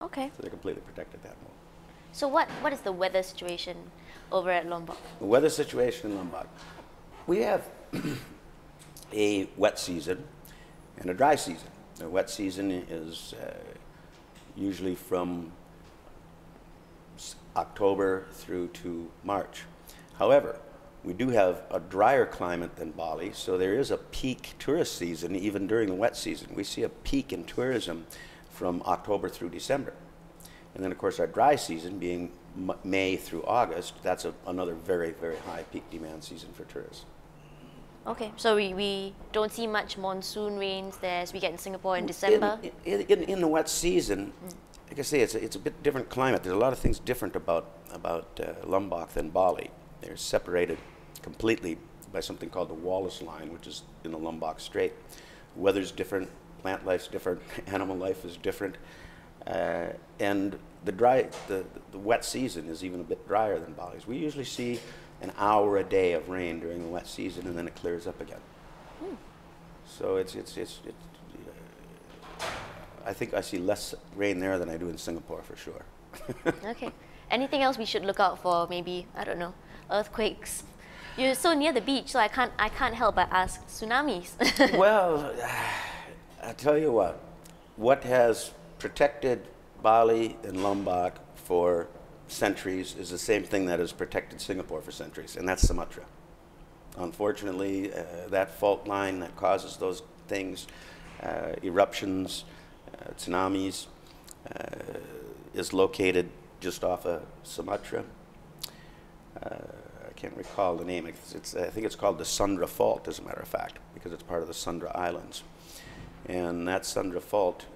Okay. So they're completely protected that way. So what is the weather situation over at Lombok? The weather situation in Lombok. We have a wet season and a dry season. The wet season is usually from October through to March. However, we do have a drier climate than Bali, so there is a peak tourist season even during the wet season. We see a peak in tourism from October through December. And then, of course, our dry season being May through August, that's another very, very high peak demand season for tourists. Okay, so we don't see much monsoon rains there as we get in Singapore in December? In the wet season, like I say, it's a bit different climate. There's a lot of things different about Lombok than Bali. They're separated completely by something called the Wallace Line, which is in the Lombok Strait. Weather's different, plant life's different, animal life is different. And the wet season is even a bit drier than Bali's. We usually see an hour a day of rain during the wet season, and then it clears up again. So I think I see less rain there than I do in Singapore for sure. Okay. Anything else we should look out for? Maybe, I don't know, earthquakes. You're so near the beach, so I can't help but ask tsunamis. Well, I tell you what has protected Bali and Lombok for centuries is the same thing that has protected Singapore for centuries, and that's Sumatra. Unfortunately, that fault line that causes those things, eruptions, tsunamis, is located just off of Sumatra. I can't recall the name. I think it's called the Sunda Fault, as a matter of fact, because it's part of the Sunda Islands. And that Sunda Fault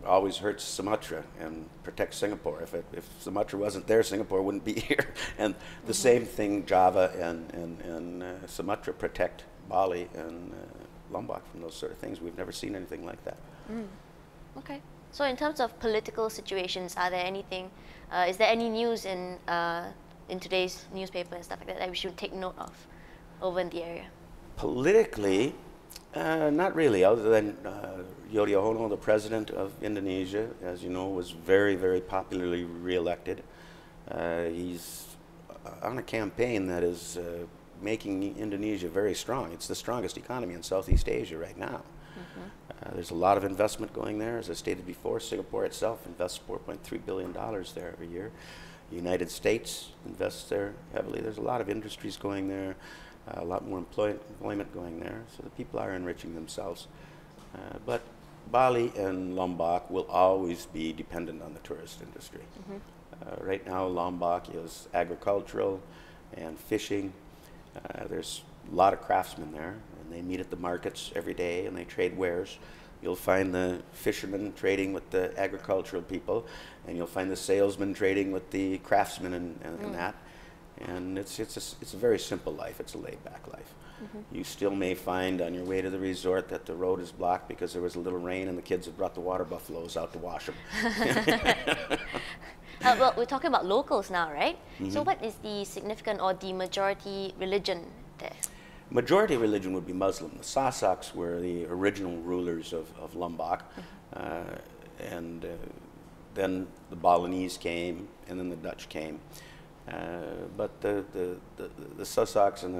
always hurts Sumatra and protects Singapore. If Sumatra wasn't there, Singapore wouldn't be here. And the same thing, Java and Sumatra protect Bali and Lombok from those sort of things. We've never seen anything like that. Okay. So in terms of political situations, are there anything, is there any news in today's newspaper and stuff like that we should take note of over in the area? Politically, not really, other than Yudhoyono, the president of Indonesia, as you know, was very, very popularly reelected. He's on a campaign that is making Indonesia very strong. It's the strongest economy in Southeast Asia right now. There's a lot of investment going there. As I stated before, Singapore itself invests $4.3 billion there every year. The United States invests there heavily. There's a lot of industries going there. A lot more employment going there, so the people are enriching themselves. But Bali and Lombok will always be dependent on the tourist industry. Right now, Lombok is agricultural and fishing. There's a lot of craftsmen there, and they meet at the markets every day and they trade wares. You'll find the fishermen trading with the agricultural people, and you'll find the salesmen trading with the craftsmen and that. And it's a very simple life. It's a laid-back life. You still may find on your way to the resort that the road is blocked because there was a little rain and the kids had brought the water buffaloes out to wash them. Well, we're talking about locals now, right? So what is the significant or the majority religion there? Majority religion would be Muslim. The Sassaks were the original rulers of Lombok. And then the Balinese came, and then the Dutch came. But the Sassaks and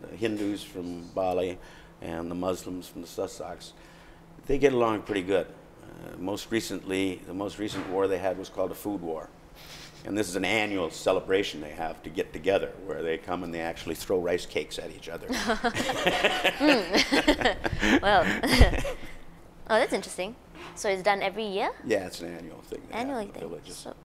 the Hindus from Bali and the Muslims from the Sassaks, they get along pretty good. Most recently, the most recent war they had was called a food war. And this is an annual celebration they have to get together, where they come and they actually throw rice cakes at each other. Well, oh, that's interesting. So it's done every year? Yeah, it's an annual thing. Annual thing. Villages.